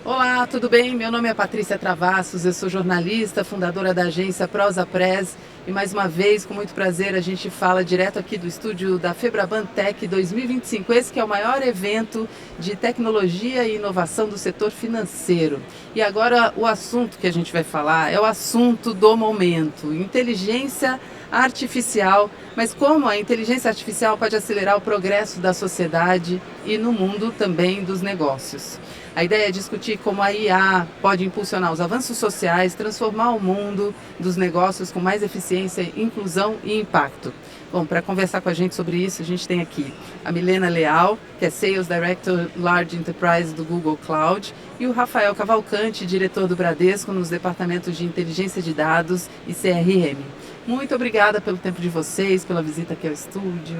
Olá, tudo bem? Meu nome é Patrícia Travassos, eu sou jornalista, fundadora da agência Prosa Press e mais uma vez, com muito prazer, a gente fala direto aqui do estúdio da Febraban Tech 2025, esse que é o maior evento de tecnologia e inovação do setor financeiro. E agora o assunto que a gente vai falar é o assunto do momento, inteligência artificial, mas como a inteligência artificial pode acelerar o progresso da sociedade e no mundo também dos negócios. A ideia é discutir como a IA pode impulsionar os avanços sociais, transformar o mundo dos negócios com mais eficiência, inclusão e impacto. Bom, para conversar com a gente sobre isso, a gente tem aqui a Milena Leal, que é Sales Director Large Enterprise do Google Cloud, e o Rafael Cavalcante, diretor do Bradesco nos departamentos de inteligência de dados e CRM. Muito obrigada pelo tempo de vocês, pela visita aqui ao estúdio.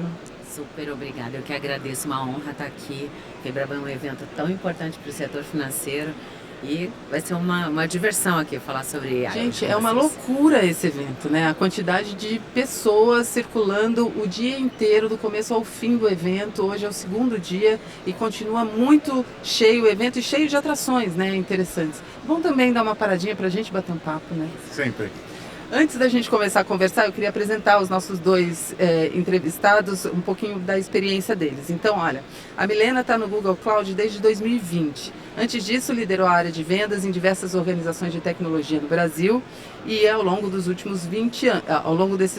Super obrigada, eu que agradeço, uma honra estar aqui. Febraban é um evento tão importante para o setor financeiro e vai ser uma diversão aqui falar sobre AI. Gente, é uma loucura esse evento, né? A quantidade de pessoas circulando o dia inteiro, do começo ao fim do evento. Hoje é o segundo dia e continua muito cheio o evento e cheio de atrações, né? Interessantes. Bom também dar uma paradinha para a gente bater um papo, né? Sempre. Antes da gente começar a conversar, eu queria apresentar os nossos dois entrevistados, um pouquinho da experiência deles. Então, olha, a Milena está no Google Cloud desde 2020. Antes disso, liderou a área de vendas em diversas organizações de tecnologia no Brasil e ao longo desses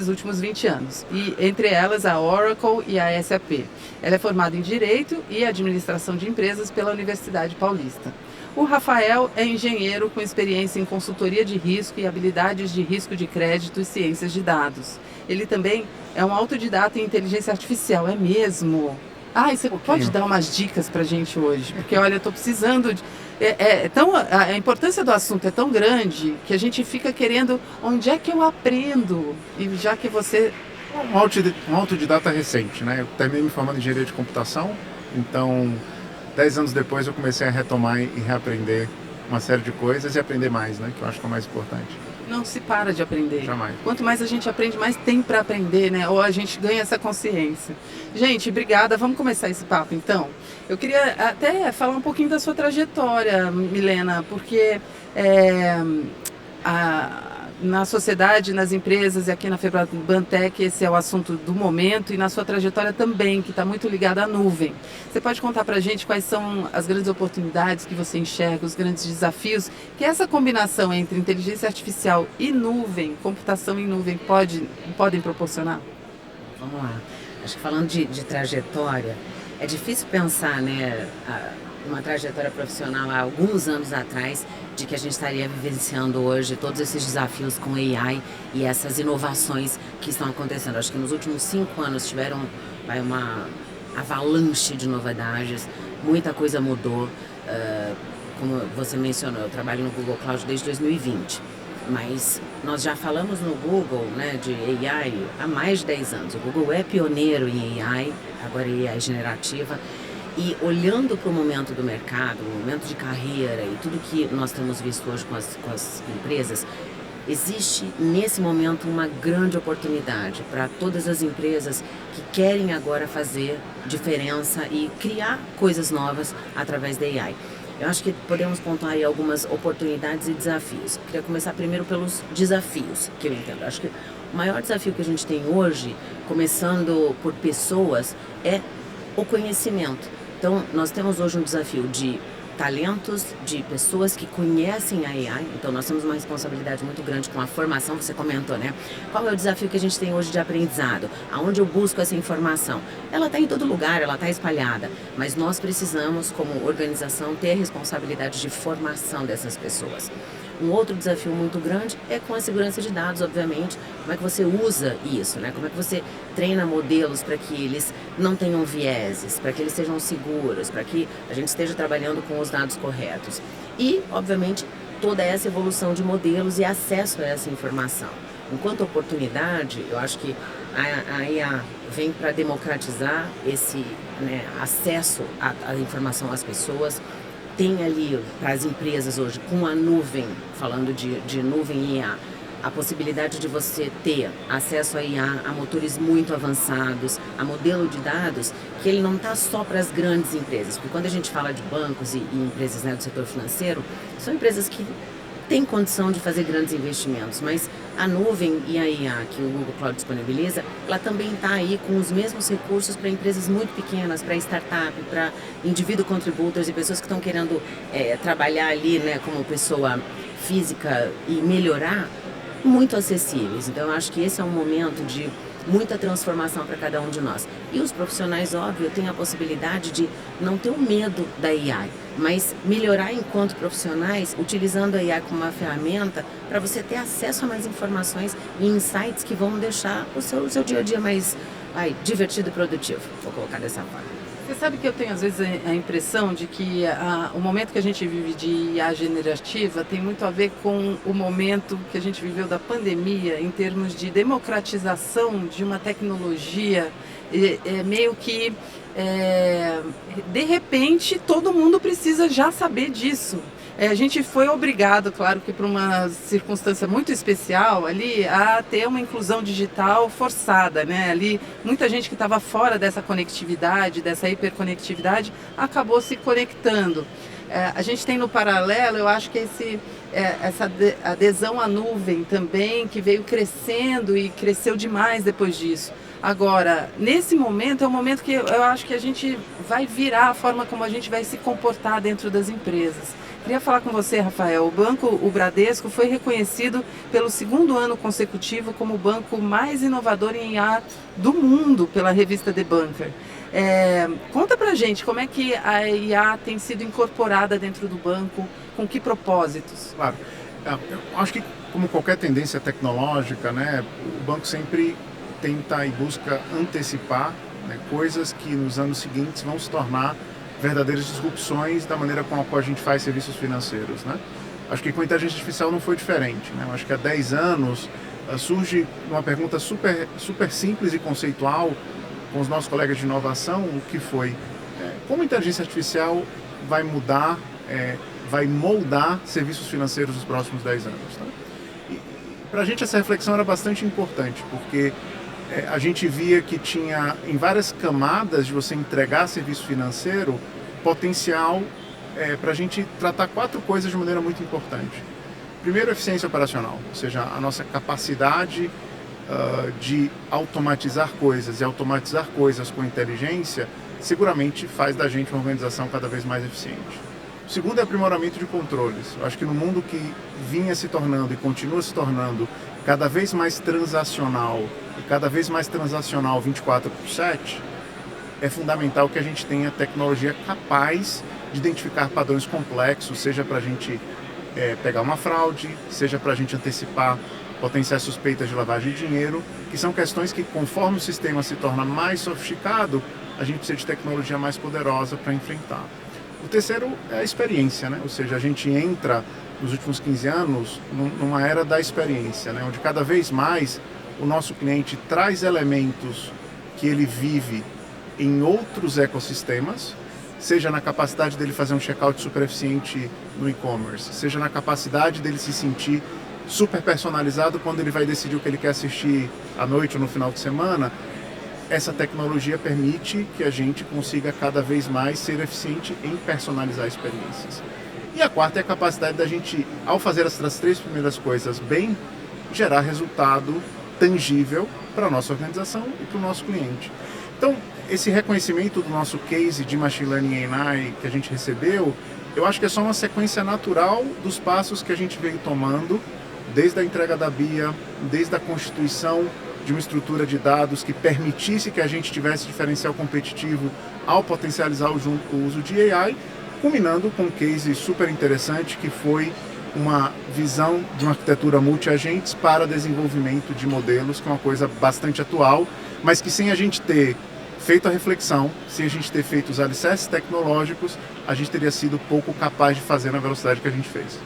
últimos 20 anos. E entre elas a Oracle e a SAP. Ela é formada em Direito e Administração de Empresas pela Universidade Paulista. O Rafael é engenheiro com experiência em consultoria de risco e habilidades de risco de crédito e ciências de dados. Ele também é um autodidata em inteligência artificial, é mesmo? Ah, e você pode dar umas dicas pra gente hoje? Porque, olha, eu tô precisando de... a importância do assunto é tão grande que a gente fica querendo onde é que eu aprendo? E já que você... Um autodidata recente, né? Eu terminei me formando em engenharia de computação, então 10 anos depois eu comecei a retomar e reaprender uma série de coisas e aprender mais, né? Que eu acho que é o mais importante. Não se para de aprender. Jamais. Quanto mais a gente aprende, mais tem para aprender, né? Ou a gente ganha essa consciência. Gente, obrigada. Vamos começar esse papo, então. Eu queria até falar um pouquinho da sua trajetória, Milena, porque na sociedade, nas empresas e aqui na Febraban Tech, esse é o assunto do momento e na sua trajetória também, que está muito ligada à nuvem. Você pode contar para a gente quais são as grandes oportunidades que você enxerga, os grandes desafios que essa combinação entre inteligência artificial e nuvem, computação em nuvem, podem proporcionar? Vamos lá. Acho que falando de trajetória, é difícil pensar, né, uma trajetória profissional há alguns anos atrás, de que a gente estaria vivenciando hoje todos esses desafios com AI e essas inovações que estão acontecendo. Acho que nos últimos 5 anos tiveram uma avalanche de novidades, muita coisa mudou. Como você mencionou, eu trabalho no Google Cloud desde 2020, mas nós já falamos no Google, né, de AI há mais de 10 anos. O Google é pioneiro em AI, agora AI generativa. E olhando para o momento do mercado, o momento de carreira e tudo que nós temos visto hoje com as empresas, existe nesse momento uma grande oportunidade para todas as empresas que querem agora fazer diferença e criar coisas novas através da AI. Eu acho que podemos pontuar aí algumas oportunidades e desafios. Queria começar primeiro pelos desafios, que eu entendo. Acho que o maior desafio que a gente tem hoje, começando por pessoas, é o conhecimento. Então, nós temos hoje um desafio de talentos, de pessoas que conhecem a AI. Então, nós temos uma responsabilidade muito grande com a formação, você comentou, né? Qual é o desafio que a gente tem hoje de aprendizado? Aonde eu busco essa informação? Ela está em todo lugar, ela está espalhada, mas nós precisamos, como organização, ter a responsabilidade de formação dessas pessoas. Um outro desafio muito grande é com a segurança de dados, obviamente. Como é que você usa isso, né? Como é que você treina modelos para que eles não tenham vieses, para que eles sejam seguros, para que a gente esteja trabalhando com os dados corretos. E, obviamente, toda essa evolução de modelos e acesso a essa informação. Enquanto oportunidade, eu acho que a IA vem para democratizar esse, né, acesso à informação às pessoas. Tem ali para as empresas hoje, com a nuvem, falando de nuvem e IA, a possibilidade de você ter acesso a IA, a motores muito avançados, a modelo de dados, que ele não está só para as grandes empresas. Porque quando a gente fala de bancos e empresas, né, do setor financeiro, são empresas que têm condição de fazer grandes investimentos, mas a nuvem e a IA que o Google Cloud disponibiliza, ela também está aí com os mesmos recursos para empresas muito pequenas, para startup, para indivíduo contributors e pessoas que estão querendo trabalhar ali, né, como pessoa física e melhorar, muito acessíveis. Então, eu acho que esse é um momento de muita transformação para cada um de nós. E os profissionais, óbvio, têm a possibilidade de não ter o medo da AI, mas melhorar enquanto profissionais, utilizando a AI como uma ferramenta para você ter acesso a mais informações e insights que vão deixar o seu dia a dia mais divertido e produtivo. Vou colocar dessa forma. Você sabe que eu tenho às vezes a impressão de que o momento que a gente vive de IA generativa tem muito a ver com o momento que a gente viveu da pandemia em termos de democratização de uma tecnologia meio que de repente todo mundo precisa já saber disso. A gente foi obrigado, claro que por uma circunstância muito especial ali, a ter uma inclusão digital forçada, né? Ali, muita gente que estava fora dessa conectividade, dessa hiperconectividade, acabou se conectando. A gente tem no paralelo, eu acho que essa adesão à nuvem também, que veio crescendo e cresceu demais depois disso. Agora, nesse momento, é um momento que eu acho que a gente vai virar a forma como a gente vai se comportar dentro das empresas. Queria falar com você, Rafael. O Bradesco, foi reconhecido pelo 2º ano consecutivo como o banco mais inovador em IA do mundo pela revista The Banker. Conta pra gente como é que a IA tem sido incorporada dentro do banco, com que propósitos? Claro, eu acho que como qualquer tendência tecnológica, né, o banco sempre tenta e busca antecipar, né, coisas que nos anos seguintes vão se tornar verdadeiras disrupções da maneira com a qual a gente faz serviços financeiros, né? Acho que com a inteligência artificial não foi diferente, né? Acho que há 10 anos surge uma pergunta super simples e conceitual com os nossos colegas de inovação, o que foi como a inteligência artificial vai mudar, vai moldar serviços financeiros nos próximos 10 anos, tá? E para a gente essa reflexão era bastante importante, porque a gente via que tinha em várias camadas de você entregar serviço financeiro potencial para a gente tratar 4 coisas de maneira muito importante. Primeiro, eficiência operacional, ou seja, a nossa capacidade de automatizar coisas e automatizar coisas com inteligência seguramente faz da gente uma organização cada vez mais eficiente. O segundo é aprimoramento de controles. Eu acho que no mundo que vinha se tornando e continua se tornando cada vez mais transacional e cada vez mais transacional 24/7, é fundamental que a gente tenha tecnologia capaz de identificar padrões complexos, seja para a gente pegar uma fraude, seja para a gente antecipar potenciais suspeitas de lavagem de dinheiro, que são questões que, conforme o sistema se torna mais sofisticado, a gente precisa de tecnologia mais poderosa para enfrentar. O terceiro é a experiência, né? Ou seja, a gente entra nos últimos 15 anos numa era da experiência, né? Onde cada vez mais o nosso cliente traz elementos que ele vive em outros ecossistemas, seja na capacidade dele fazer um checkout super eficiente no e-commerce, seja na capacidade dele se sentir super personalizado quando ele vai decidir o que ele quer assistir à noite ou no final de semana. Essa tecnologia permite que a gente consiga cada vez mais ser eficiente em personalizar experiências. E a quarta é a capacidade da gente, ao fazer essas 3 primeiras coisas bem, gerar resultado tangível para a nossa organização e para o nosso cliente. Então, esse reconhecimento do nosso case de Machine Learning e AI que a gente recebeu, eu acho que é só uma sequência natural dos passos que a gente veio tomando, desde a entrega da BIA, desde a constituição de uma estrutura de dados que permitisse que a gente tivesse diferencial competitivo ao potencializar o uso de AI, culminando com um case super interessante que foi uma visão de uma arquitetura multi-agentes para desenvolvimento de modelos, que é uma coisa bastante atual, mas que sem a gente ter feito a reflexão, sem a gente ter feito os alicerces tecnológicos, a gente teria sido pouco capaz de fazer na velocidade que a gente fez.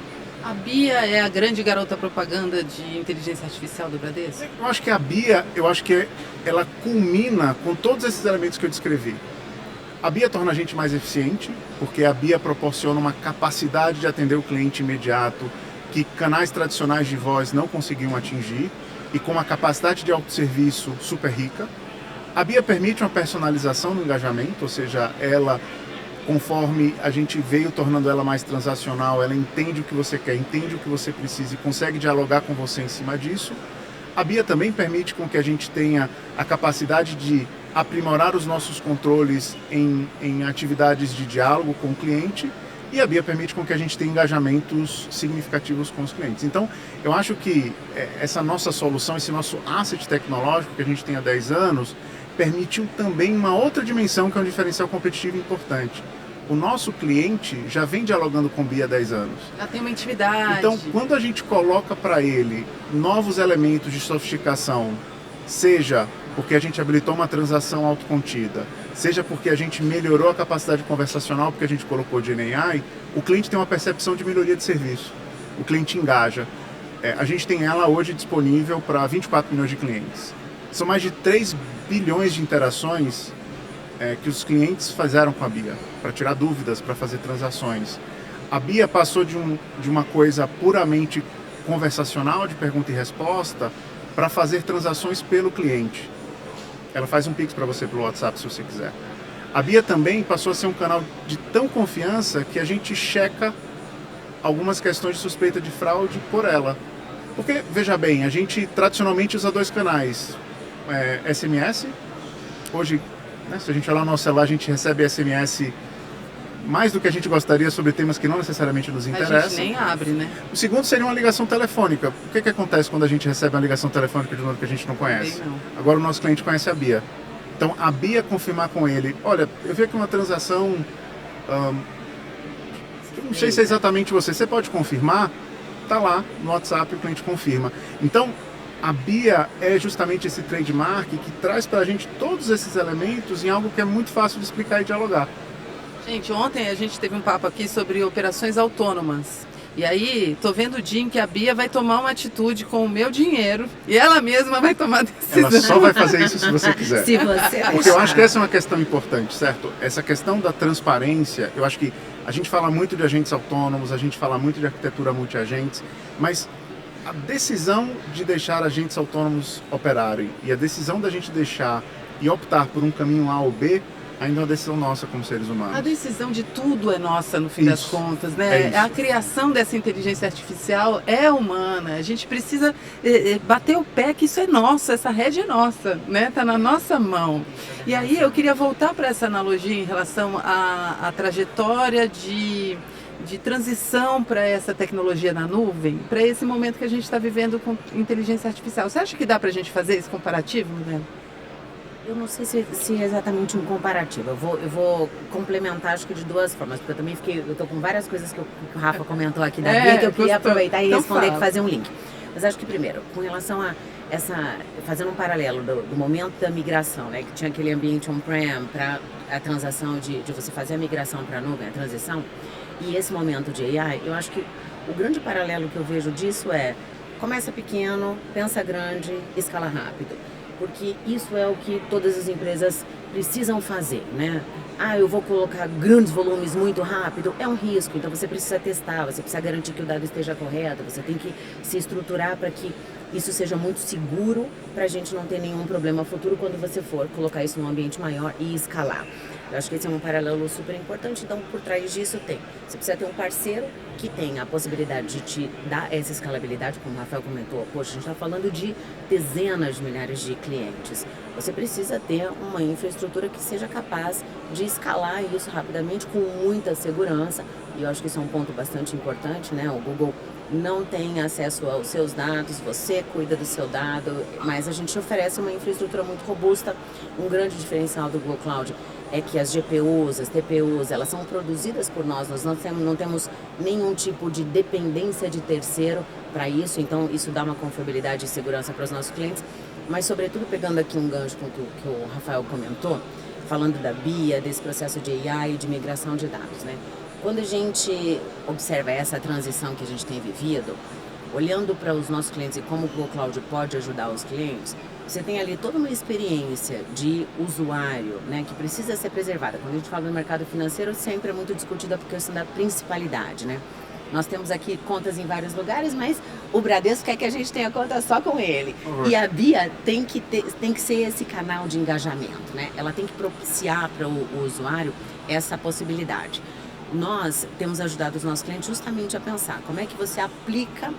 A BIA é a grande garota propaganda de inteligência artificial do Bradesco? Eu acho que a BIA, ela culmina com todos esses elementos que eu descrevi. A BIA torna a gente mais eficiente, porque a BIA proporciona uma capacidade de atender o cliente imediato, que canais tradicionais de voz não conseguiam atingir e com uma capacidade de autosserviço super rica. A Bia permite uma personalização no engajamento, ou seja, ela, conforme a gente veio tornando ela mais transacional, ela entende o que você quer, entende o que você precisa e consegue dialogar com você em cima disso. A Bia também permite com que a gente tenha a capacidade de aprimorar os nossos controles em atividades de diálogo com o cliente, e a Bia permite com que a gente tenha engajamentos significativos com os clientes. Então, eu acho que essa nossa solução, esse nosso asset tecnológico que a gente tem há 10 anos, permitiu também uma outra dimensão que é um diferencial competitivo importante. O nosso cliente já vem dialogando com o Bia há 10 anos. Já tem uma intimidade. Então, quando a gente coloca para ele novos elementos de sofisticação, seja porque a gente habilitou uma transação autocontida, seja porque a gente melhorou a capacidade conversacional, porque a gente colocou GenAI, o cliente tem uma percepção de melhoria de serviço. O cliente engaja. A gente tem ela hoje disponível para 24 milhões de clientes. São mais de 3 bilhões de interações que os clientes fizeram com a Bia, para tirar dúvidas, para fazer transações. A Bia passou de uma coisa puramente conversacional, de pergunta e resposta, para fazer transações pelo cliente. Ela faz um Pix para você pelo WhatsApp, se você quiser. A Bia também passou a ser um canal de tão confiança que a gente checa algumas questões de suspeita de fraude por ela. Porque, veja bem, a gente tradicionalmente usa 2 canais. SMS, hoje, né, se a gente olhar no nosso celular, a gente recebe SMS mais do que a gente gostaria sobre temas que não necessariamente nos interessam. A gente nem abre, né? O segundo seria uma ligação telefônica. O que acontece quando a gente recebe uma ligação telefônica de um número que a gente não conhece? Não. Agora o nosso cliente conhece a Bia. Então a Bia confirmar com ele, olha, eu vi aqui uma transação, não sei se é exatamente você pode confirmar? Tá lá no WhatsApp, o cliente confirma. Então a Bia é justamente esse trademark que traz para a gente todos esses elementos em algo que é muito fácil de explicar e dialogar. Gente, ontem a gente teve um papo aqui sobre operações autônomas. E aí, tô vendo o dia em que a Bia vai tomar uma atitude com o meu dinheiro e ela mesma vai tomar decisão. Ela só vai fazer isso se você quiser. Se você Porque eu acho que essa é uma questão importante, certo? Essa questão da transparência, eu acho que a gente fala muito de agentes autônomos, a gente fala muito de arquitetura multi-agentes, mas a decisão de deixar agentes autônomos operarem e a decisão da gente deixar e optar por um caminho A ou B ainda é uma decisão nossa como seres humanos. A decisão de tudo é nossa, no fim das contas, né? A criação dessa inteligência artificial é humana. A gente precisa bater o pé que isso é nosso, essa rede é nossa, né? Tá na nossa mão. E aí eu queria voltar para essa analogia em relação à trajetória de transição para essa tecnologia na nuvem, para esse momento que a gente está vivendo com inteligência artificial. Você acha que dá para a gente fazer esse comparativo, né? Eu não sei se é exatamente um comparativo. Eu vou complementar, acho que de 2 formas, porque eu também eu tô com várias coisas que o Rafa comentou aqui da Bia, que eu queria aproveitar e responder, e fazer um link. Mas acho que primeiro, com relação a fazendo um paralelo do momento da migração, né, que tinha aquele ambiente on-prem para a transação de você fazer a migração para a nuvem, a transição, e esse momento de AI, eu acho que o grande paralelo que eu vejo disso é começa pequeno, pensa grande, escala rápido. Porque isso é o que todas as empresas precisam fazer, né? Eu vou colocar grandes volumes muito rápido, é um risco, então você precisa testar, você precisa garantir que o dado esteja correto, você tem que se estruturar para que isso seja muito seguro, para a gente não ter nenhum problema futuro quando você for colocar isso num ambiente maior e escalar. Eu acho que esse é um paralelo super importante, então por trás disso você precisa ter um parceiro que tenha a possibilidade de te dar essa escalabilidade, como o Rafael comentou. Poxa, a gente está falando de dezenas de milhares de clientes. Você precisa ter uma infraestrutura que seja capaz de escalar isso rapidamente com muita segurança, e eu acho que isso é um ponto bastante importante, né? O Google não tem acesso aos seus dados, você cuida do seu dado, mas a gente oferece uma infraestrutura muito robusta. Um grande diferencial do Google Cloud é que as GPUs, as TPUs, elas são produzidas por nós não temos nenhum tipo de dependência de terceiro para isso, então isso dá uma confiabilidade e segurança para os nossos clientes, mas sobretudo pegando aqui um gancho com o que o Rafael comentou, falando da Bia, desse processo de AI e de migração de dados, né? Quando a gente observa essa transição que a gente tem vivido, olhando para os nossos clientes e como o Google Cloud pode ajudar os clientes, você tem ali toda uma experiência de usuário, né, que precisa ser preservada. Quando a gente fala do mercado financeiro, sempre é muito discutida a questão da principalidade, né? Nós temos aqui contas em vários lugares, mas o Bradesco quer que a gente tenha conta só com ele. E a Bia tem que ser esse canal de engajamento, né? Ela tem que propiciar para o usuário essa possibilidade. Nós temos ajudado os nossos clientes justamente a pensar como é que você aplica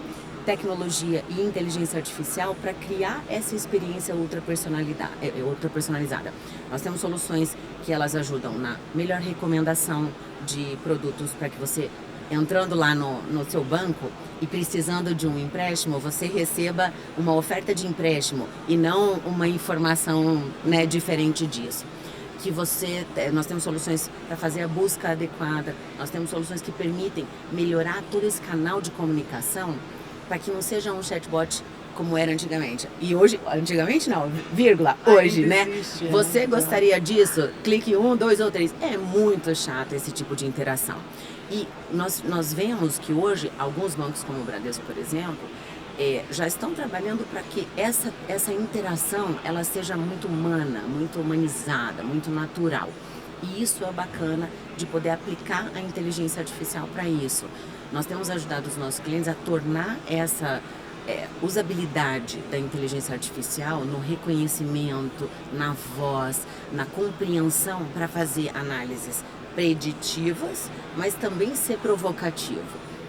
tecnologia e inteligência artificial para criar essa experiência ultra personalizada. Nós temos soluções que elas ajudam na melhor recomendação de produtos para que você, entrando lá no seu banco e precisando de um empréstimo, você receba uma oferta de empréstimo e não uma informação, né, diferente disso. Nós temos soluções para fazer a busca adequada, nós temos soluções que permitem melhorar todo esse canal de comunicação para que não seja um chatbot como era antigamente. E hoje, antigamente não, vírgula, hoje, né? Existe, Você gostaria disso? Clique 1, 2 ou 3. É muito chato esse tipo de interação. E nós vemos que hoje, alguns bancos como o Bradesco, por exemplo, já estão trabalhando para que essa interação ela seja muito humana, muito humanizada, muito natural. E isso é bacana de poder aplicar a inteligência artificial para isso. Nós temos ajudado os nossos clientes a tornar essa usabilidade da inteligência artificial no reconhecimento, na voz, na compreensão para fazer análises preditivas, mas também ser provocativo.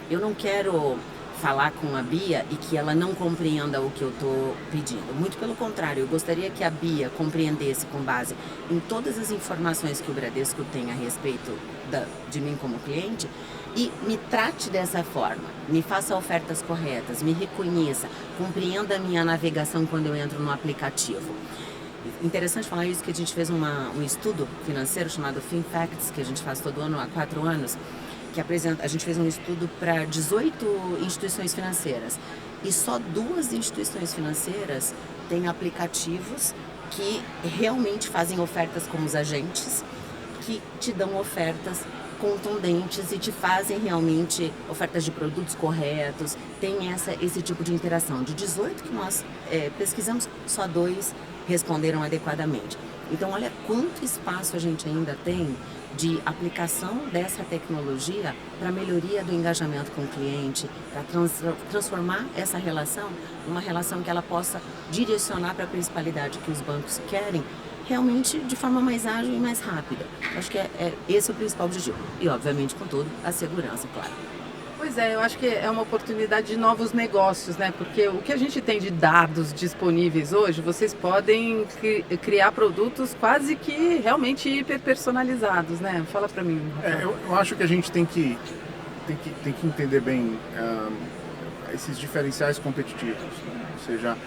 Eu não quero falar com a Bia e que ela não compreenda o que eu estou pedindo. Muito pelo contrário, eu gostaria que a Bia compreendesse com base em todas as informações que o Bradesco tem a respeito de mim como cliente e me trate dessa forma, me faça ofertas corretas, me reconheça, compreenda a minha navegação quando eu entro no aplicativo. Interessante falar isso, que a gente fez um estudo financeiro chamado FinFacts, que a gente faz todo ano há 4 anos, a gente fez um estudo para 18 instituições financeiras e só 2 instituições financeiras têm aplicativos que realmente fazem ofertas como os agentes, que te dão ofertas contundentes e te fazem realmente ofertas de produtos corretos, tem esse tipo de interação. De 18 que nós pesquisamos, só 2 responderam adequadamente. Então, olha quanto espaço a gente ainda tem de aplicação dessa tecnologia para melhoria do engajamento com o cliente, para transformar essa relação numa relação que ela possa direcionar para a principalidade que os bancos querem, realmente de forma mais ágil e mais rápida. Acho que esse é o principal objetivo. E, obviamente, com tudo, a segurança, claro. Pois é, eu acho que é uma oportunidade de novos negócios, né? Porque o que a gente tem de dados disponíveis hoje, vocês podem criar produtos quase que realmente hiperpersonalizados, né? Fala pra mim. Eu acho que a gente tem que entender bem esses diferenciais competitivos, né? Ou seja,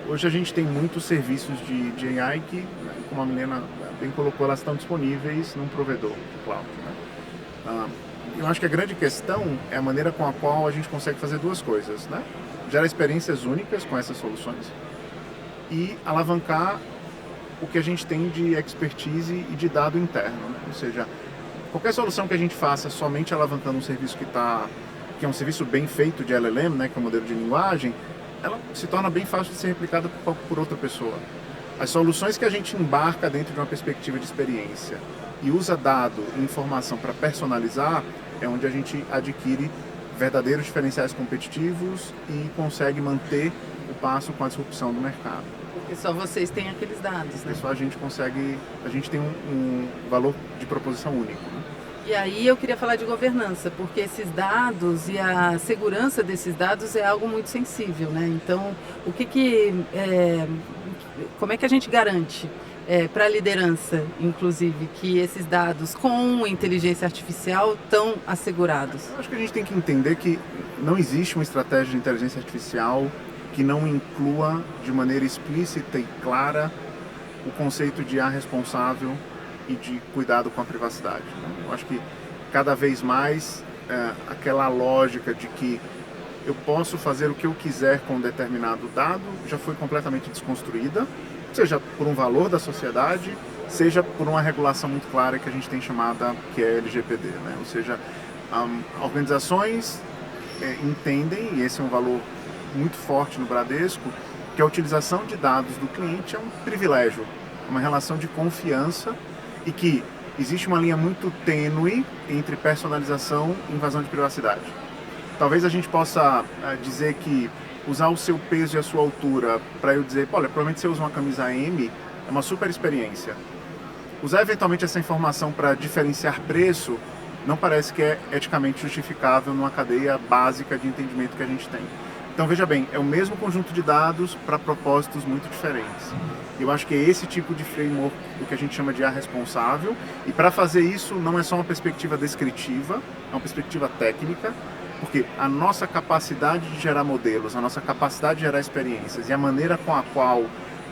hoje a gente tem muitos serviços de AI que, como a Milena bem colocou, elas estão disponíveis num provedor de cloud, né? Eu acho que a grande questão é a maneira com a qual a gente consegue fazer 2 coisas, né? Gerar experiências únicas com essas soluções e alavancar o que a gente tem de expertise e de dado interno, né? Ou seja, qualquer solução que a gente faça somente alavancando um serviço que é um serviço bem feito de LLM, né, que é o modelo de linguagem, ela se torna bem fácil de ser replicada por outra pessoa. As soluções que a gente embarca dentro de uma perspectiva de experiência e usa dado e informação para personalizar, é onde a gente adquire verdadeiros diferenciais competitivos e consegue manter o passo com a disrupção do mercado. Porque só vocês têm aqueles dados, né? Só a gente tem um valor de proposição único, né? E aí eu queria falar de governança, porque esses dados e a segurança desses dados é algo muito sensível, né? Então, como é que a gente garante para a liderança, inclusive, que esses dados com inteligência artificial estão assegurados? Eu acho que a gente tem que entender que não existe uma estratégia de inteligência artificial que não inclua de maneira explícita e clara o conceito de IA responsável e de cuidado com a privacidade, né? Eu acho que cada vez mais aquela lógica de que eu posso fazer o que eu quiser com um determinado dado já foi completamente desconstruída, seja por um valor da sociedade, seja por uma regulação muito clara que a gente tem chamada, que é LGPD, né? Ou seja, organizações entendem, e esse é um valor muito forte no Bradesco, que a utilização de dados do cliente é um privilégio, uma relação de confiança e que existe uma linha muito tênue entre personalização e invasão de privacidade. Talvez a gente possa dizer que usar o seu peso e a sua altura para eu dizer, olha, provavelmente você usa uma camisa M, é uma super experiência. Usar eventualmente essa informação para diferenciar preço não parece que é eticamente justificável numa cadeia básica de entendimento que a gente tem. Então veja bem, é o mesmo conjunto de dados para propósitos muito diferentes. Eu acho que é esse tipo de framework o que a gente chama de IA responsável, e para fazer isso não é só uma perspectiva descritiva, é uma perspectiva técnica, porque a nossa capacidade de gerar modelos, a nossa capacidade de gerar experiências e a maneira com a qual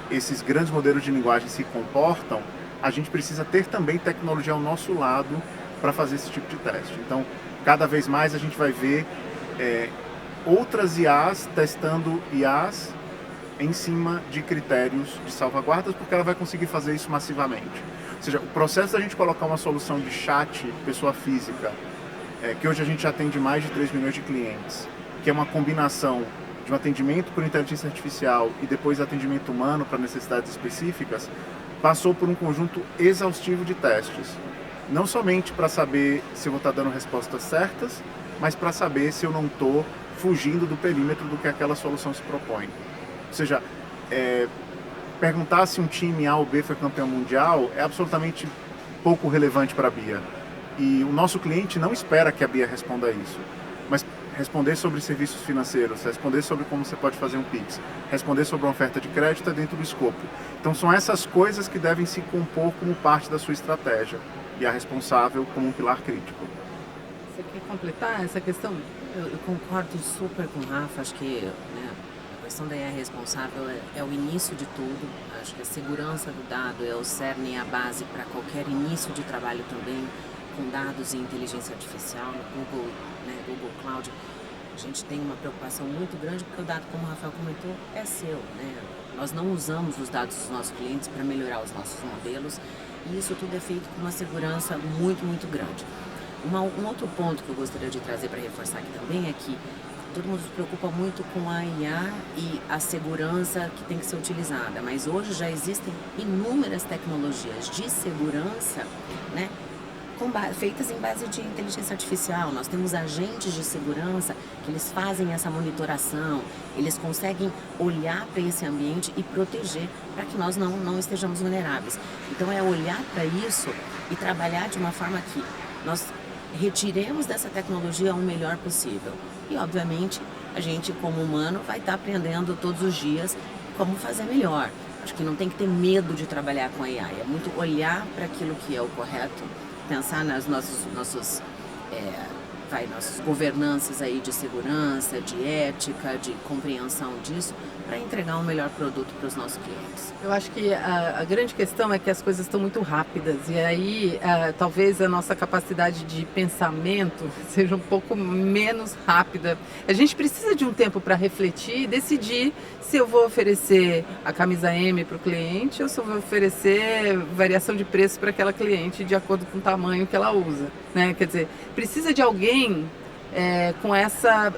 esses grandes modelos de linguagem se comportam, a gente precisa ter também tecnologia ao nosso lado para fazer esse tipo de teste. Então, cada vez mais a gente vai ver outras IAs testando IAs em cima de critérios de salvaguardas, porque ela vai conseguir fazer isso massivamente. Ou seja, o processo da gente colocar uma solução de chat pessoa física, que hoje a gente atende mais de 3 milhões de clientes, que é uma combinação de um atendimento por inteligência artificial e depois atendimento humano para necessidades específicas, passou por um conjunto exaustivo de testes. Não somente para saber se eu vou estar dando respostas certas, mas para saber se eu não estou fugindo do perímetro do que aquela solução se propõe. Ou seja, perguntar se um time A ou B foi campeão mundial é absolutamente pouco relevante para a BIA. E o nosso cliente não espera que a BIA responda isso, mas responder sobre serviços financeiros, responder sobre como você pode fazer um Pix, responder sobre uma oferta de crédito é dentro do escopo. Então são essas coisas que devem se compor como parte da sua estratégia, e a responsável como um pilar crítico. Você quer completar essa questão? Eu concordo super com o Rafa, acho que a questão da IA responsável é o início de tudo. Acho que a segurança do dado é o cerne e a base para qualquer início de trabalho também, com dados e inteligência artificial, no Google Cloud. A gente tem uma preocupação muito grande porque o dado, como o Rafael comentou, é seu. Nós não usamos os dados dos nossos clientes para melhorar os nossos modelos, e isso tudo é feito com uma segurança muito, muito grande. Um outro ponto que eu gostaria de trazer para reforçar aqui também é que todo mundo se preocupa muito com a IA e a segurança que tem que ser utilizada, mas hoje já existem inúmeras tecnologias de segurança, feitas em base de inteligência artificial. Nós temos agentes de segurança que eles fazem essa monitoração, eles conseguem olhar para esse ambiente e proteger para que nós não estejamos vulneráveis. Então é olhar para isso e trabalhar de uma forma que nós retiremos dessa tecnologia o melhor possível. E obviamente a gente como humano vai estar aprendendo todos os dias como fazer melhor. Acho que não tem que ter medo de trabalhar com a AI, é muito olhar para aquilo que é o correto, pensar nas nossas governanças aí de segurança, de ética, de compreensão disso, para entregar um melhor produto para os nossos clientes. Eu acho que a grande questão é que as coisas estão muito rápidas e aí talvez a nossa capacidade de pensamento seja um pouco menos rápida. A gente precisa de um tempo para refletir e decidir se eu vou oferecer a camisa M para o cliente ou se eu vou oferecer variação de preço para aquela cliente de acordo com o tamanho que ela usa, né? Quer dizer, precisa de alguém com essa...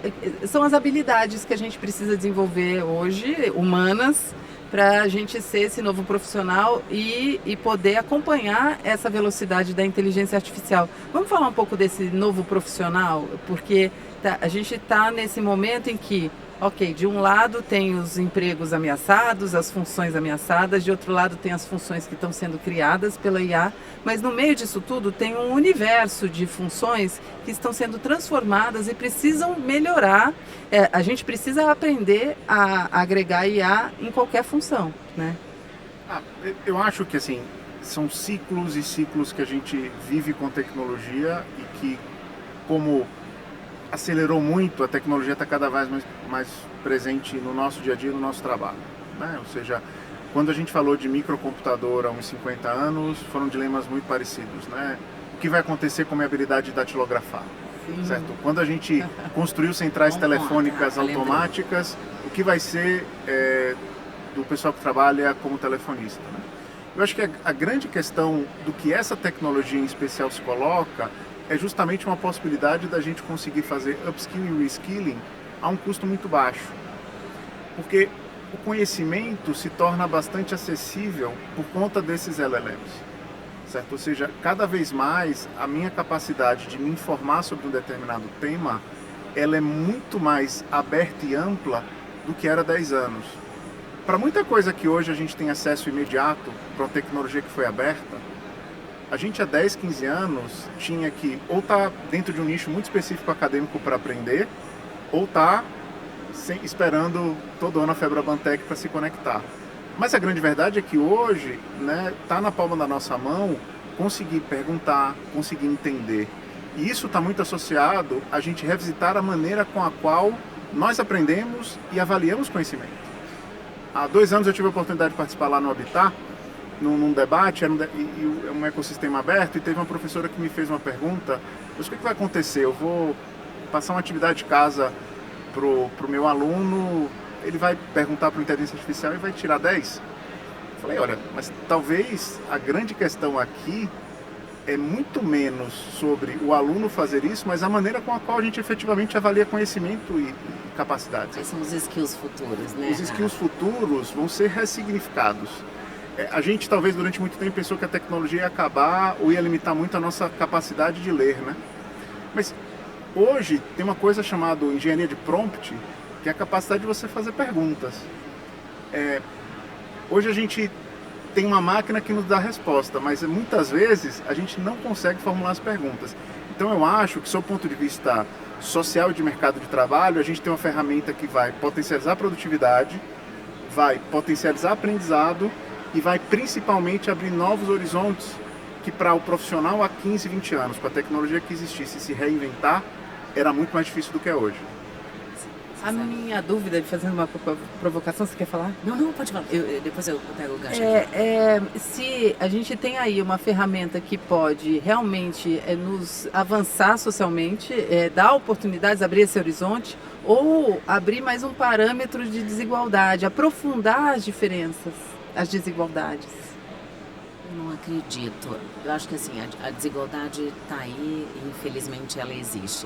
São as habilidades que a gente precisa desenvolver hoje, humanas, para a gente ser esse novo profissional e poder acompanhar essa velocidade da inteligência artificial. Vamos falar um pouco desse novo profissional? Porque a gente está nesse momento em que, ok, de um lado tem os empregos ameaçados, as funções ameaçadas, de outro lado tem as funções que estão sendo criadas pela IA, mas no meio disso tudo tem um universo de funções que estão sendo transformadas e precisam melhorar. A gente precisa aprender a agregar IA em qualquer função, né? Eu acho que assim, são ciclos e ciclos que a gente vive com tecnologia e que, como acelerou muito, a tecnologia está cada vez mais presente no nosso dia a dia, no nosso trabalho, né? Ou seja, quando a gente falou de microcomputador há uns 50 anos, foram dilemas muito parecidos, né? O que vai acontecer com a minha habilidade de datilografar, certo? Quando a gente construiu centrais telefônicas automáticas, o que vai ser do pessoal que trabalha como telefonista, né? Eu acho que a grande questão do que essa tecnologia em especial se coloca é justamente uma possibilidade da gente conseguir fazer upskilling e reskilling a um custo muito baixo. Porque o conhecimento se torna bastante acessível por conta desses LLMs. certo? Ou seja, cada vez mais a minha capacidade de me informar sobre um determinado tema, ela é muito mais aberta e ampla do que era há 10 anos. Para muita coisa que hoje a gente tem acesso imediato, para uma tecnologia que foi aberta, a gente há 10, 15 anos tinha que ou estar dentro de um nicho muito específico acadêmico para aprender, ou estar esperando todo ano a FebraBanTech para se conectar. Mas a grande verdade é que hoje, né, tá na palma da nossa mão conseguir perguntar, conseguir entender. E isso está muito associado a gente revisitar a maneira com a qual nós aprendemos e avaliamos conhecimento. Há 2 anos eu tive a oportunidade de participar lá no Habitat, num debate, era um ecossistema aberto, e teve uma professora que me fez uma pergunta: o que vai acontecer? Eu vou passar uma atividade de casa pro meu aluno, ele vai perguntar para a inteligência artificial e vai tirar 10? Eu falei, olha, mas talvez a grande questão aqui é muito menos sobre o aluno fazer isso, mas a maneira com a qual a gente efetivamente avalia conhecimento e capacidades. Quais são os skills futuros, né? Os skills futuros vão ser ressignificados. A gente talvez durante muito tempo pensou que a tecnologia ia acabar ou ia limitar muito a nossa capacidade de ler, né? Mas hoje tem uma coisa chamada engenharia de prompt, que é a capacidade de você fazer perguntas. Hoje a gente tem uma máquina que nos dá resposta, mas muitas vezes a gente não consegue formular as perguntas. Então eu acho que, sob o ponto de vista social e de mercado de trabalho, a gente tem uma ferramenta que vai potencializar a produtividade, vai potencializar aprendizado e vai principalmente abrir novos horizontes que, para o profissional há 15, 20 anos, com a tecnologia que existisse, se reinventar, era muito mais difícil do que é hoje. A minha dúvida, fazendo uma provocação, você quer falar? Não, pode falar. Depois eu pego o gancho aqui. Se a gente tem aí uma ferramenta que pode realmente nos avançar socialmente, dar oportunidades, abrir esse horizonte, ou abrir mais um parâmetro de desigualdade, aprofundar as diferenças, as desigualdades. Eu não acredito. Eu acho que assim, a desigualdade está aí e infelizmente ela existe.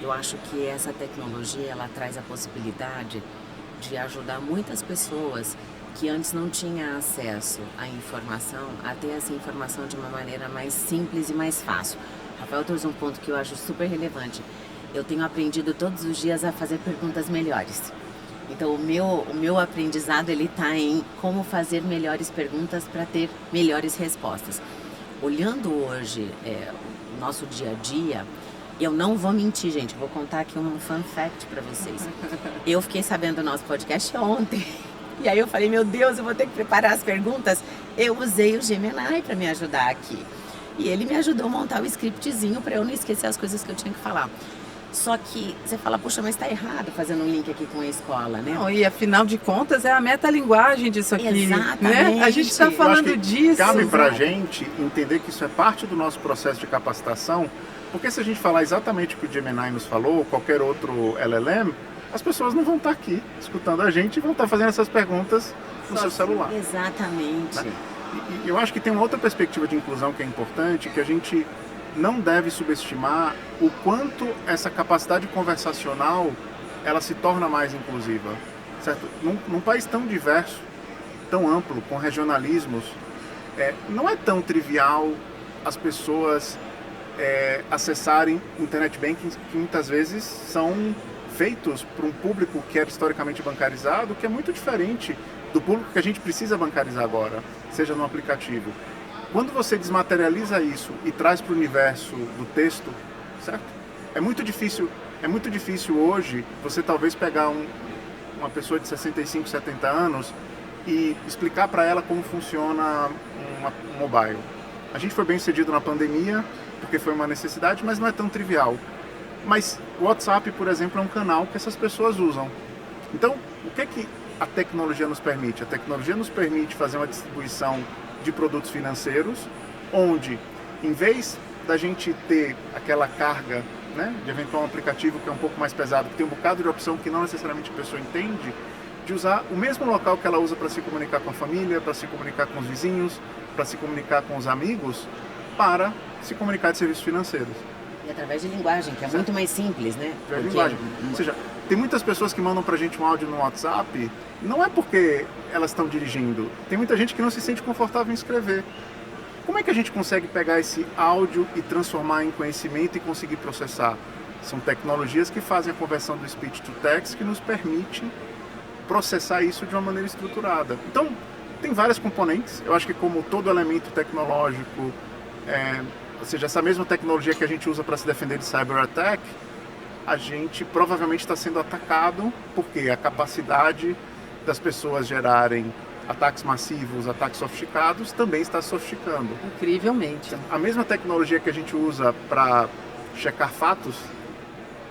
Eu acho que essa tecnologia, ela traz a possibilidade de ajudar muitas pessoas que antes não tinham acesso à informação, a ter essa informação de uma maneira mais simples e mais fácil. Rafael trouxe um ponto que eu acho super relevante. Eu tenho aprendido todos os dias a fazer perguntas melhores. Então, o meu aprendizado, ele está em como fazer melhores perguntas para ter melhores respostas. Olhando hoje o nosso dia a dia, eu não vou mentir, gente, vou contar aqui um fun fact para vocês. Eu fiquei sabendo do nosso podcast ontem, e aí eu falei, meu Deus, eu vou ter que preparar as perguntas. Eu usei o Gemini para me ajudar aqui. E ele me ajudou a montar o scriptzinho para eu não esquecer as coisas que eu tinha que falar. Só que você fala, puxa, mas está errado fazendo um link aqui com a escola, né? Não, e afinal de contas é a metalinguagem disso aqui. Exatamente. Né? A gente está falando disso. Cabe para a gente entender que isso é parte do nosso processo de capacitação, porque se a gente falar exatamente o que o Gemini nos falou, ou qualquer outro LLM, as pessoas não vão estar aqui escutando a gente e vão estar fazendo essas perguntas no seu celular. Exatamente. Né? E eu acho que tem uma outra perspectiva de inclusão que é importante, que a gente não deve subestimar o quanto essa capacidade conversacional ela se torna mais inclusiva, certo? Num país tão diverso, tão amplo, com regionalismos, não é tão trivial as pessoas acessarem internet banking, que muitas vezes são feitos para um público que era historicamente bancarizado, que é muito diferente do público que a gente precisa bancarizar agora, seja no aplicativo. Quando você desmaterializa isso e traz para o universo do texto, certo? É muito difícil hoje você talvez pegar uma pessoa de 65, 70 anos e explicar para ela como funciona um mobile. A gente foi bem sucedido na pandemia, porque foi uma necessidade, mas não é tão trivial. Mas o WhatsApp, por exemplo, é um canal que essas pessoas usam. Então, o que a tecnologia nos permite? A tecnologia nos permite fazer uma distribuição de produtos financeiros, onde, em vez da gente ter aquela carga, né, de eventual um aplicativo que é um pouco mais pesado, que tem um bocado de opção que não necessariamente a pessoa entende, de usar o mesmo local que ela usa para se comunicar com a família, para se comunicar com os vizinhos, para se comunicar com os amigos, para se comunicar de serviços financeiros. E através de linguagem, que é muito mais simples, né? Através de linguagem. Ou seja, tem muitas pessoas que mandam pra gente um áudio no WhatsApp, não é porque elas estão dirigindo. Tem muita gente que não se sente confortável em escrever. Como é que a gente consegue pegar esse áudio e transformar em conhecimento e conseguir processar? São tecnologias que fazem a conversão do speech to text que nos permite processar isso de uma maneira estruturada. Então, tem várias componentes. Eu acho que como todo elemento tecnológico, ou seja, essa mesma tecnologia que a gente usa para se defender de cyber attack, a gente provavelmente está sendo atacado porque a capacidade das pessoas gerarem ataques massivos, ataques sofisticados, também está sofisticando. Incrivelmente. A mesma tecnologia que a gente usa para checar fatos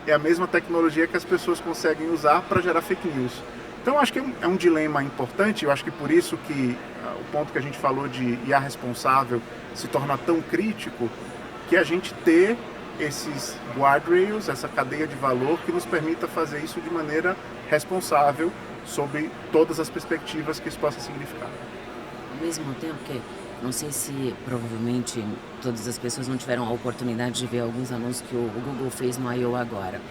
é a mesma tecnologia que as pessoas conseguem usar para gerar fake news. Então, eu acho que é um dilema importante. Eu acho que por isso que o ponto que a gente falou de IA responsável se torna tão crítico, que a gente ter esses guardrails, essa cadeia de valor que nos permita fazer isso de maneira responsável sobre todas as perspectivas que isso possa significar. Ao mesmo tempo que, não sei se provavelmente todas as pessoas não tiveram a oportunidade de ver alguns anúncios que o Google fez no I/O agora,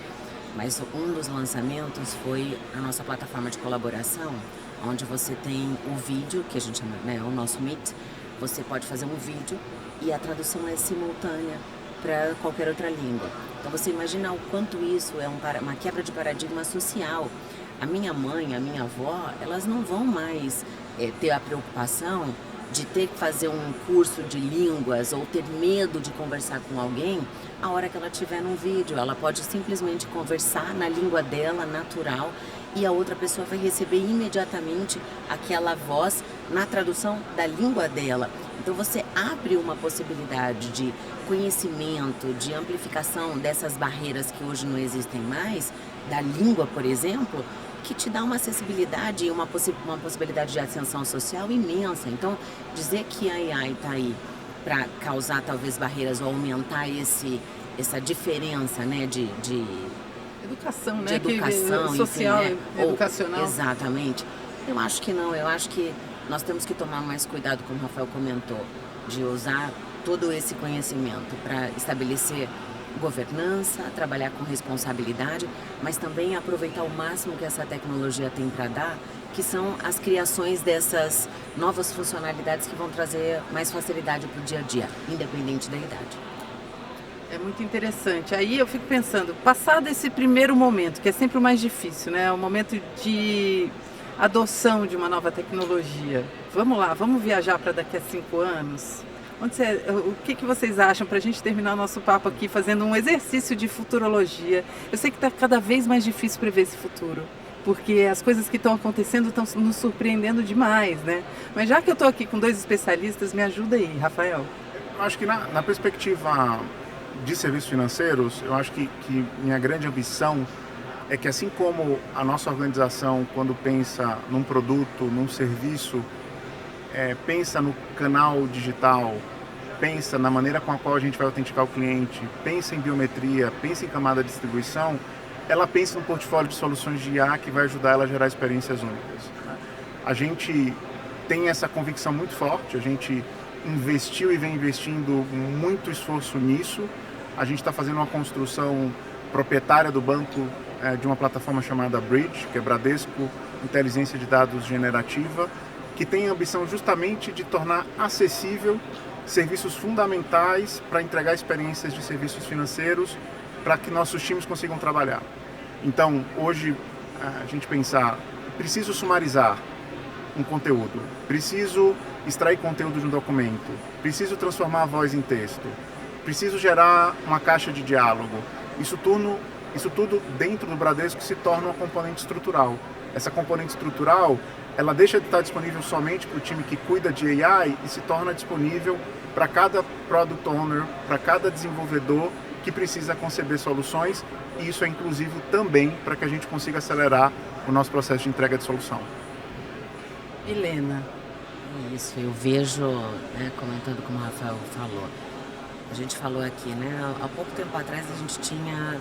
mas um dos lançamentos foi a nossa plataforma de colaboração, onde você tem o vídeo, que a gente chama, né, o nosso Meet, você pode fazer um vídeo e a tradução é simultânea para qualquer outra língua. Então você imagina o quanto isso é uma quebra de paradigma social. A minha mãe, a minha avó, elas não vão mais ter a preocupação de ter que fazer um curso de línguas ou ter medo de conversar com alguém a hora que ela estiver num vídeo. Ela pode simplesmente conversar na língua dela, natural, e a outra pessoa vai receber imediatamente aquela voz na tradução da língua dela. Então você abre uma possibilidade de conhecimento, de amplificação dessas barreiras que hoje não existem mais, da língua, por exemplo, que te dá uma acessibilidade e uma possibilidade de ascensão social imensa. Então, dizer que a AI está aí para causar talvez barreiras ou aumentar essa diferença, né, de educação, de né? educação, Que, social, enfim, né? educacional. Exatamente. Eu acho que não, eu acho que nós temos que tomar mais cuidado, como o Rafael comentou, de usar todo esse conhecimento para estabelecer governança, trabalhar com responsabilidade, mas também aproveitar o máximo que essa tecnologia tem para dar, que são as criações dessas novas funcionalidades que vão trazer mais facilidade para o dia a dia, independente da idade. É muito interessante. Aí eu fico pensando, passado esse primeiro momento, que é sempre o mais difícil, né? O momento de adoção de uma nova tecnologia. Vamos lá, vamos viajar para daqui a 5 anos? O que vocês acham para a gente terminar o nosso papo aqui fazendo um exercício de futurologia? Eu sei que está cada vez mais difícil prever esse futuro, porque as coisas que estão acontecendo estão nos surpreendendo demais, né? Mas já que eu estou aqui com 2 especialistas, me ajuda aí, Rafael. Eu acho que na perspectiva de serviços financeiros, eu acho que minha grande ambição é que, assim como a nossa organização, quando pensa num produto, num serviço, pensa no canal digital, pensa na maneira com a qual a gente vai autenticar o cliente, pensa em biometria, pensa em camada de distribuição, ela pensa num portfólio de soluções de IA que vai ajudar ela a gerar experiências únicas. A gente tem essa convicção muito forte, a gente investiu e vem investindo muito esforço nisso. A gente está fazendo uma construção proprietária do banco de uma plataforma chamada Bridge, que é Bradesco Inteligência de Dados Generativa, que tem a ambição justamente de tornar acessível serviços fundamentais para entregar experiências de serviços financeiros para que nossos times consigam trabalhar. Então, hoje, a gente pensar, preciso sumarizar um conteúdo, preciso extrair conteúdo de um documento, preciso transformar a voz em texto, preciso gerar uma caixa de diálogo. Isso tudo dentro do Bradesco se torna uma componente estrutural. Essa componente estrutural, ela deixa de estar disponível somente para o time que cuida de AI e se torna disponível para cada product owner, para cada desenvolvedor que precisa conceber soluções, e isso é inclusive também para que a gente consiga acelerar o nosso processo de entrega de solução. Helena. Isso, eu vejo, né, comentando como o Rafael falou, a gente falou aqui, né, há pouco tempo atrás a gente tinha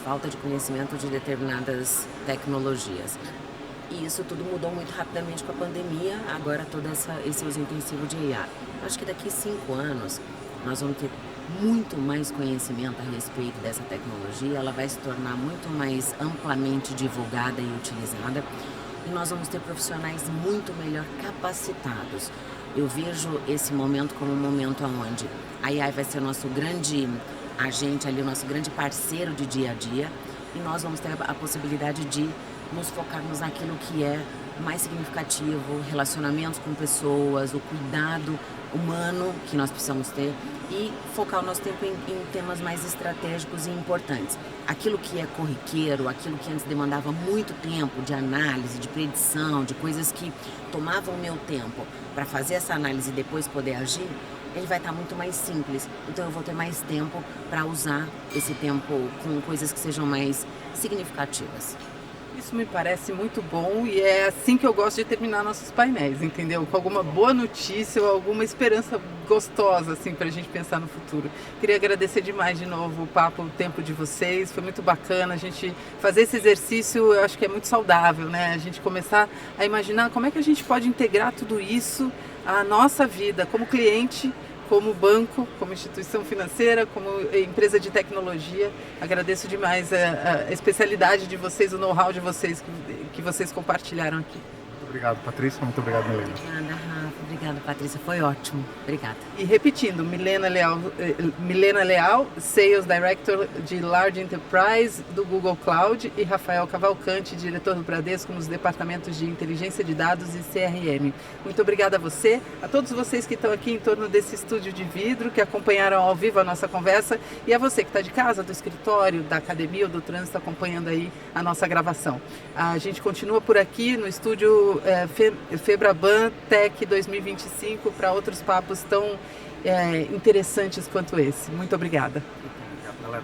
falta de conhecimento de determinadas tecnologias. E isso tudo mudou muito rapidamente com a pandemia, agora todo esse uso intensivo de IA. Acho que daqui a 5 anos nós vamos ter muito mais conhecimento a respeito dessa tecnologia, ela vai se tornar muito mais amplamente divulgada e utilizada, e nós vamos ter profissionais muito melhor capacitados. Eu vejo esse momento como um momento onde a AI vai ser o nosso grande agente ali, o nosso grande parceiro de dia a dia, e nós vamos ter a possibilidade de nos focarmos naquilo que é mais significativo, relacionamentos com pessoas, o cuidado humano que nós precisamos ter e focar o nosso tempo em temas mais estratégicos e importantes. Aquilo que é corriqueiro, aquilo que antes demandava muito tempo de análise, de predição, de coisas que tomavam o meu tempo para fazer essa análise e depois poder agir, ele vai estar muito mais simples. Então eu vou ter mais tempo para usar esse tempo com coisas que sejam mais significativas. Isso me parece muito bom e é assim que eu gosto de terminar nossos painéis, entendeu? Com alguma boa notícia ou alguma esperança gostosa, assim, para a gente pensar no futuro. Queria agradecer demais de novo o papo, o tempo de vocês, foi muito bacana a gente fazer esse exercício, eu acho que é muito saudável, né? A gente começar a imaginar como é que a gente pode integrar tudo isso à nossa vida como cliente, como banco, como instituição financeira, como empresa de tecnologia. Agradeço demais a especialidade de vocês, o know-how de vocês que vocês compartilharam aqui. Muito obrigado, Patrícia. Muito obrigado, Milena. Obrigada, Rafa. Obrigada, Patrícia. Foi ótimo. Obrigada. E repetindo, Milena Leal, Sales Director de Large Enterprise do Google Cloud, e Rafael Cavalcante, diretor do Bradesco nos departamentos de Inteligência de Dados e CRM. Muito obrigada a você, a todos vocês que estão aqui em torno desse estúdio de vidro, que acompanharam ao vivo a nossa conversa, e a você que está de casa, do escritório, da academia ou do trânsito, acompanhando aí a nossa gravação. A gente continua por aqui no estúdio Febraban Tech 2025 para outros papos tão interessantes quanto esse. Muito obrigada. Obrigado, galera.